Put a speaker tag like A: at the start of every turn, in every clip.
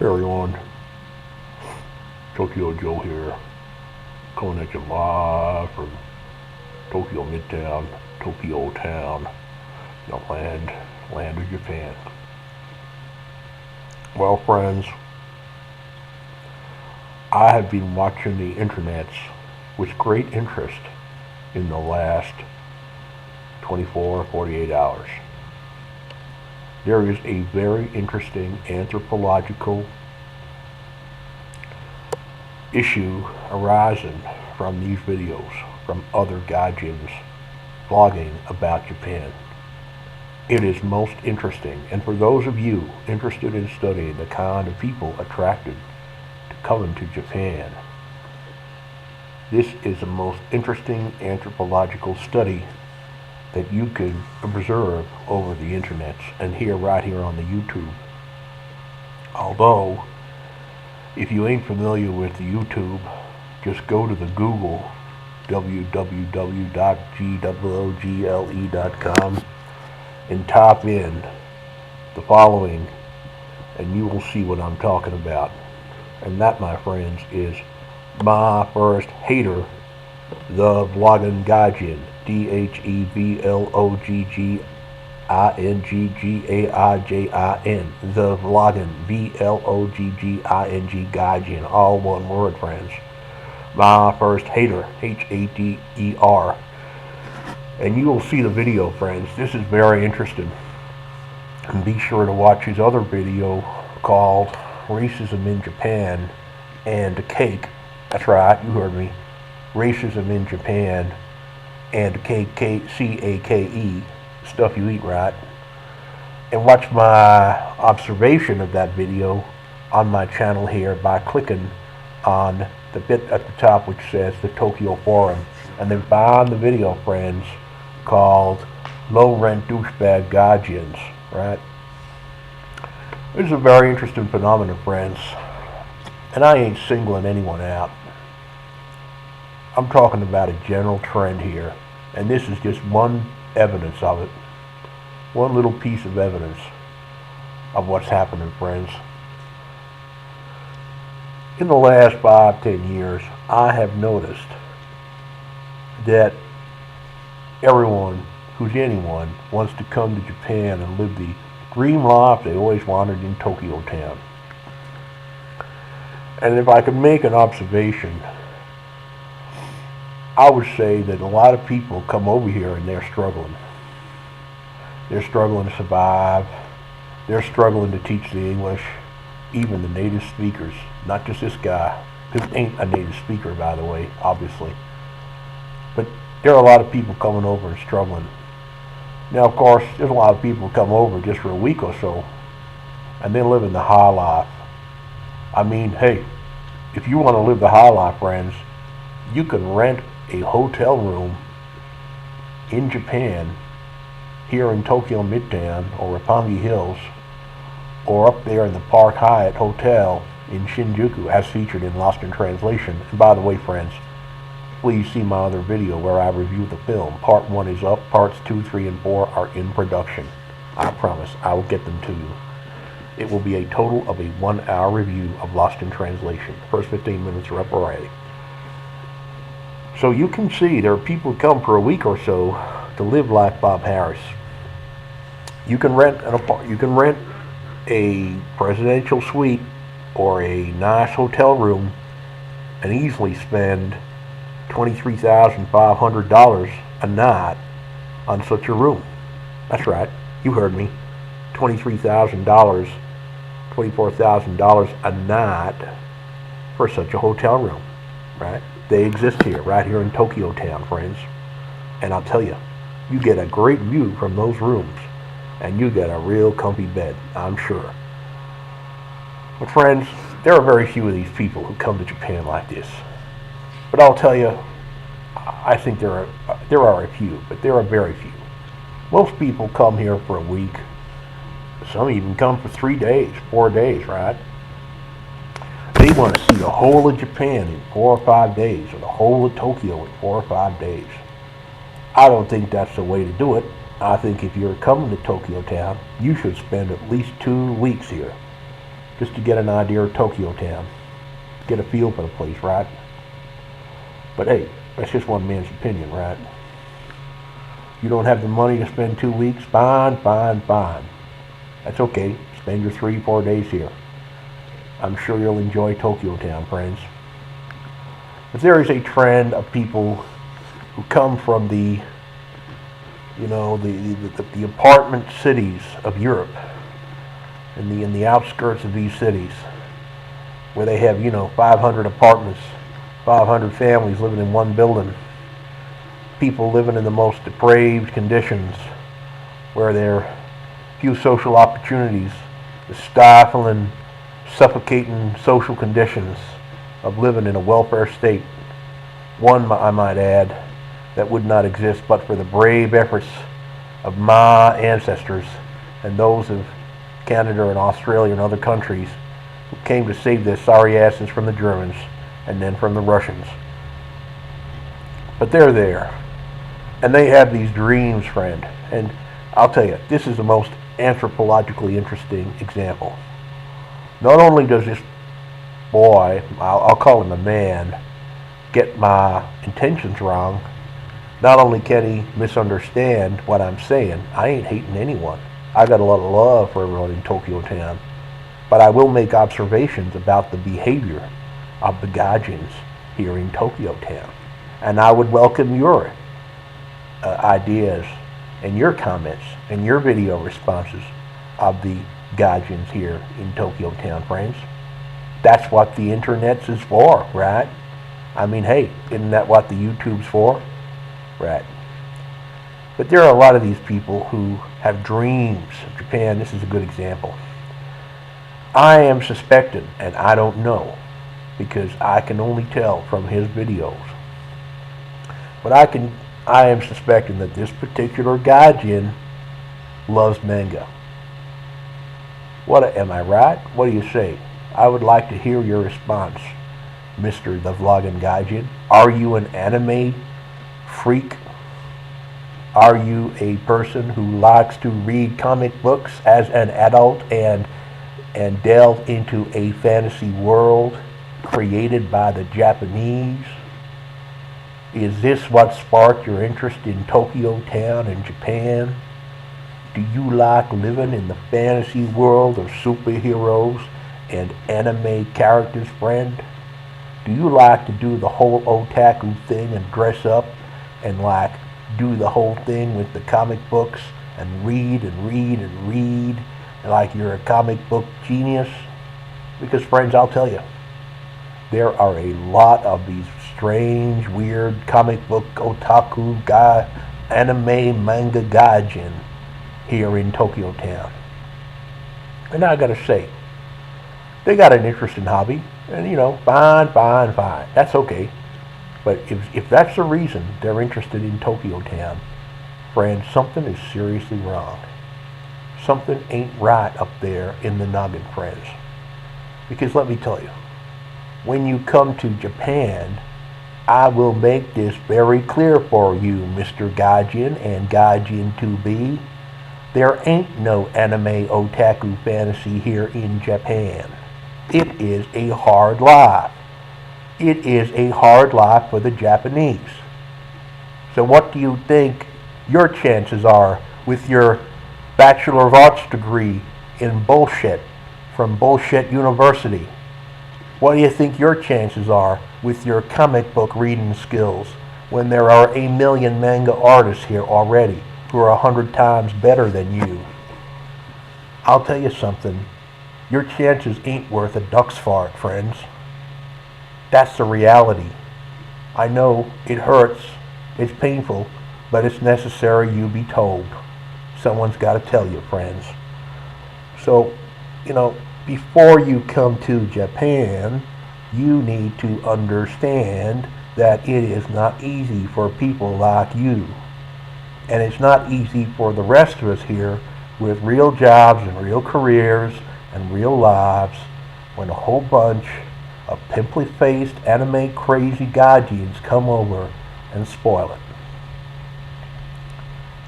A: Hey everyone, Tokyo Joe here, coming at you live from Tokyo Midtown, Tokyo Town, the land of Japan. Well friends, I have been watching the internets with great interest in the last 48 hours. There is a very interesting anthropological issue arising from these videos from other gaijins vlogging about Japan. It is most interesting, and for those of you interested in studying the kind of people attracted to coming to Japan, this is the most interesting anthropological study that you could observe over the internet and hear right here on the YouTube. Although, if you ain't familiar with the YouTube, just go to the Google, www.thevloggingdouchebag.com, and type in the following, and you will see what I'm talking about. And that, my friends, is my first hater, the vlogging gaijin, DHEVLOGGINGGAIJIN, the vlogging, VLOGGING gaijin, all one word, friends. My first hater, HATER. And you will see the video, friends. This is very interesting. And be sure to watch his other video called Racism in Japan and a Cake. That's right, you heard me. Racism in Japan and CAKE, stuff you eat, right? And watch my observation of that video on my channel here by clicking on the bit at the top which says the Tokyo Forum, and then find the video, friends, called Low Rent Douchebag Gaijins, right? This is a very interesting phenomenon, friends, and I ain't singling anyone out. I'm talking about a general trend here, and this is just one evidence of it. One little piece of evidence of what's happening, friends. In the last 5-10 years, I have noticed that anyone wants to come to Japan and live the dream life they always wanted in Tokyo Town. And if I could make an observation, I would say that a lot of people come over here and they're struggling. They're struggling to survive. They're struggling to teach the English, even the native speakers, not just this guy, who ain't a native speaker, by the way, obviously. But there are a lot of people coming over and struggling. Now, of course, there's a lot of people who come over just for a week or so, and they're living the high life. I mean, hey, if you want to live the high life, friends, you can rent a hotel room in Japan, here in Tokyo Midtown or Roppongi Hills, or up there in the Park Hyatt Hotel in Shinjuku, as featured in Lost in Translation. And by the way, friends, please see my other video where I review the film. Part 1 is up, parts 2, 3, and 4 are in production. I promise I will get them to you. It will be a total of a 1-hour review of Lost in Translation. The first 15 minutes are up already. So you can see there are people who come for a week or so to live like Bob Harris. You can rent a presidential suite or a nice hotel room and easily spend $23,500 a night on such a room. That's right, you heard me. $23,000, $24,000 a night for such a hotel room, right? They exist here, right here in Tokyo Town, friends. And I'll tell you, you get a great view from those rooms, and you get a real comfy bed, I'm sure. But friends, there are very few of these people who come to Japan like this. But I'll tell you, I think there are a few, but there are very few. Most people come here for a week. Some even come for 3 days, 4 days, right? They want to see the whole of Japan in 4 or 5 days, or the whole of Tokyo in 4 or 5 days. I don't think that's the way to do it. I think if you're coming to Tokyo Town, you should spend at least 2 weeks here just to get an idea of Tokyo Town, get a feel for the place, right? But hey, that's just one man's opinion, right? You don't have the money to spend 2 weeks? Fine. That's okay. Spend your 3-4 days here. I'm sure you'll enjoy Tokyo Town, friends. But there is a trend of people who come from the apartment cities of Europe, in the outskirts of these cities, where they have 500 apartments, 500 families living in one building, people living in the most depraved conditions, where there are few social opportunities, the stifling, suffocating social conditions of living in a welfare state. One, I might add, that would not exist but for the brave efforts of my ancestors and those of Canada and Australia and other countries who came to save their sorry asses from the Germans and then from the Russians. But they're there, and they have these dreams, friend. And I'll tell you, this is the most anthropologically interesting example. Not only does this boy, I'll call him a man, get my intentions wrong, not only can he misunderstand what I'm saying, I ain't hating anyone. I got a lot of love for everyone in Tokyo Town, but I will make observations about the behavior of the GAIJINs here in Tokyo Town. And I would welcome your ideas and your comments and your video responses of the GAIJINs here in Tokyo Town, friends. That's what the internet's is for, right? I mean, hey, isn't that what the YouTube's for? Right. But there are a lot of these people who have dreams of Japan. This is a good example. I am suspecting, and I don't know, because I can only tell from his videos, but I am suspecting that this particular GAIJIN loves manga. Am I right? What do you say? I would like to hear your response, Mr. The Vlogging GAIJIN. Are you an anime freak? Are you a person who likes to read comic books as an adult and delve into a fantasy world created by the Japanese? Is this what sparked your interest in Tokyo Town and Japan? Do you like living in the fantasy world of superheroes and anime characters, friend? Do you like to do the whole otaku thing and dress up and do the whole thing with the comic books and read like you're a comic book genius? Because, friends, I'll tell you, there are a lot of these strange, weird comic book otaku anime manga GAIJIN here in Tokyo Town. And I gotta say, they got an interesting hobby, and fine. That's okay. But if that's the reason they're interested in Tokyo Town, friends, something is seriously wrong. Something ain't right up there in the noggin, friends. Because let me tell you, when you come to Japan, I will make this very clear for you, Mr. GAIJIN and GAIJIN 2B. There ain't no anime otaku fantasy here in Japan. It is a hard life. It is a hard life for the Japanese. So what do you think your chances are with your Bachelor of Arts degree in bullshit from Bullshit University? What do you think your chances are with your comic book reading skills when there are 1 million manga artists here already who are 100 times better than you? I'll tell you something. Your chances ain't worth a duck's fart, friends. That's the reality. I know it hurts, it's painful, but it's necessary you be told. Someone's got to tell you, friends. So, before you come to Japan, you need to understand that it is not easy for people like you. And it's not easy for the rest of us here with real jobs and real careers and real lives when a whole bunch of pimply-faced anime crazy GAIJINs come over and spoil it.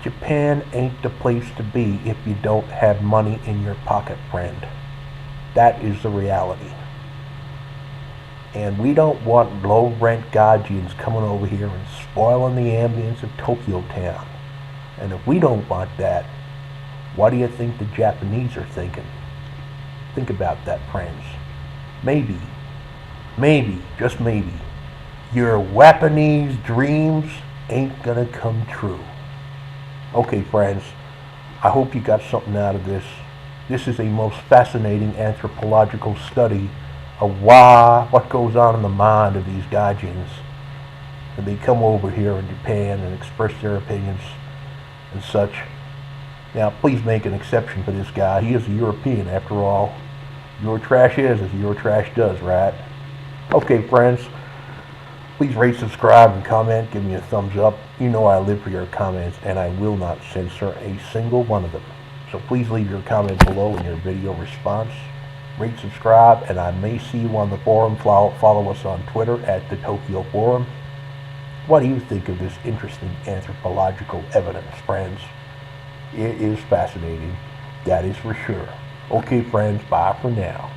A: Japan ain't the place to be if you don't have money in your pocket, friend. That is the reality. And we don't want low-rent gaijins coming over here and spoiling the ambience of Tokyo Town. And if we don't want that, what do you think the Japanese are thinking? Think about that, friends. Maybe, just maybe, your Japanese dreams ain't gonna come true. Okay, friends, I hope you got something out of this. This is a most fascinating anthropological study of what goes on in the mind of these gaijins. And they come over here in Japan and express their opinions and such. Now, please make an exception for this guy. He is a European, after all. Eurotrash is as Eurotrash does, right? Okay, friends, please rate, subscribe, and comment. Give me a thumbs up. You know I live for your comments, and I will not censor a single one of them. So please leave your comment below in your video response. Rate, subscribe, and I may see you on the forum. Follow us on Twitter at the Tokyo Forum. What do you think of this interesting anthropological evidence, friends? It is fascinating, that is for sure. Okay, friends, bye for now.